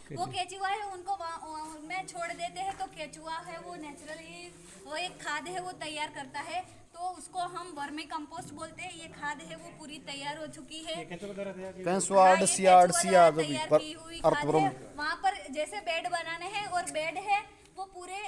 वो केचुआ है उनको में छोड़ देते हैं, तो केचुआ है वो नेचुरली वो एक खाद है वो तैयार करता है, तो उसको हम वर्मी कंपोस्ट बोलते हैं। ये खाद है वो पूरी तैयार हो चुकी है। कैंसुआर्ड सियाड सियाड तैयार की हुई खाद है। वहाँ पर जैसे बेड बनाने हैं और बेड है वो पूरे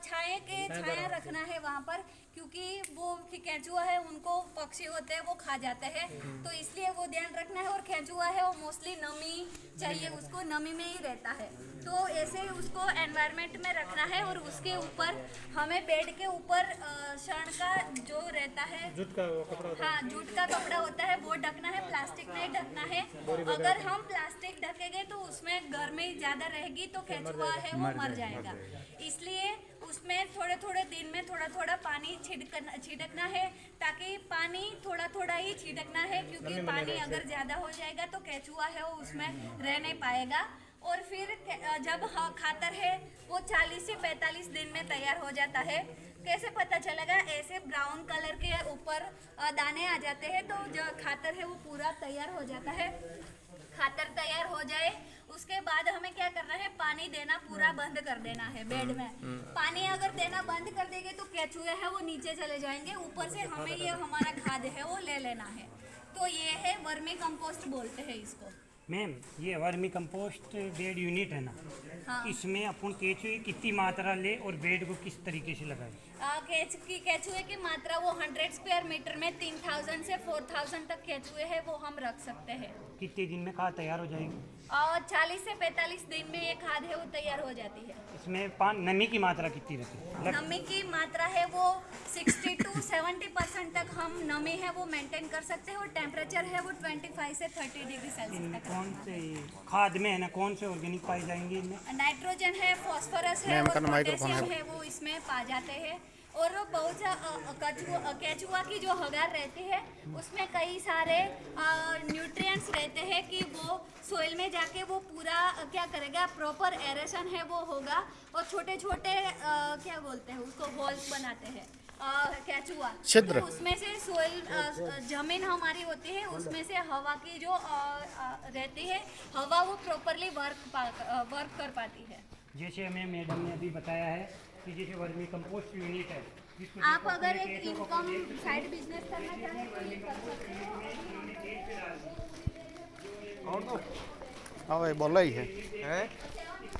छाया रखना है वहाँ पर, क्योंकि वो केंचुआ है उनको पक्षी होते हैं वो खा जाते हैं, तो इसलिए वो ध्यान रखना है। और केंचुआ है वो मोस्टली नमी चाहिए, उसको नमी में ही रहता है, तो ऐसे उसको एनवायरनमेंट में रखना है। और उसके ऊपर हमें बेड के ऊपर शण का जो रहता है, जूट का कपड़ा होता है, हाँ जूट का कपड़ा होता है वो ढकना है, प्लास्टिक नहीं ढकना है। अगर हम प्लास्टिक ढकेंगे तो उसमें गर्मी ज़्यादा रहेगी तो केंचुआ है वो मर जाएगा। इसलिए उसमें थोड़े थोड़े दिन में थोड़ा थोड़ा पानी छिड़कना है, ताकि पानी थोड़ा थोड़ा ही छिड़कना है, क्योंकि पानी अगर ज़्यादा हो जाएगा तो केंचुआ है वो उसमें रह नहीं पाएगा। और फिर जब खातर है वो 40 से 45 दिन में तैयार हो जाता है। कैसे पता चलेगा? ऐसे ब्राउन कलर के ऊपर दाने आ जाते हैं, तो जो खातर है वो पूरा तैयार हो जाता है। खातर तैयार हो जाए उसके बाद हमें क्या करना है, पानी देना पूरा बंद कर देना है बेड में। पानी अगर देना बंद कर देंगे तो केंचुए हैं वो नीचे चले जाएंगे, ऊपर से हमें ये हमारा खाद है वो ले लेना है। तो ये है वर्मी कंपोस्ट बोलते हैं इसको। मैम ये वर्मी कंपोस्ट बेड यूनिट है ना, हाँ। इसमें अपन केचुए कितनी मात्रा ले और बेड को किस तरीके से लगाए? केचुए की मात्रा वो 100 स्क्वायर मीटर में 3000 से 4000 तक केचुए है वो हम रख सकते हैं। कितने दिन में खाद तैयार हो जाएगी? 40 से 45 दिन में ये खाद है वो तैयार हो जाती है। इसमें नमी की मात्रा कितनी रहती है? नमी की मात्रा है वो 60 to 70% तक हम नमी है वो मेंटेन कर सकते हैं। और टेम्परेचर है वो 25 से 30 डिग्री सेल्सियस इनमें तक। कौन से खाद में है ना, कौन से ऑर्गेनिक पाए जाएंगे इनमें? नाइट्रोजन है, फास्फोरस है और पोटेशियम है वो इसमें पा जाते हैं। और बहुत सा केचुआ की जो हगार रहती है उसमें कई सारे न्यूट्रिएंट्स रहते हैं कि वो सोइल में जाके वो पूरा क्या करेगा, प्रॉपर एरेशन है वो होगा। और छोटे छोटे क्या बोलते हैं उसको, होल्स बनाते हैं केचुआ, तो उसमें से सोइल जमीन हमारी होती है, उसमें से हवा की जो रहती है हवा वो प्रॉपरली वर्क कर पाती है। जैसे हमें मैडम ने अभी बताया है कि जैसे वर्मी कंपोस्ट यूनिट है, आप अगर एक इनकम साइड बिजनेस करना चाहें तो ये कर सकते हो। और तो हाँ भाई बोला ही है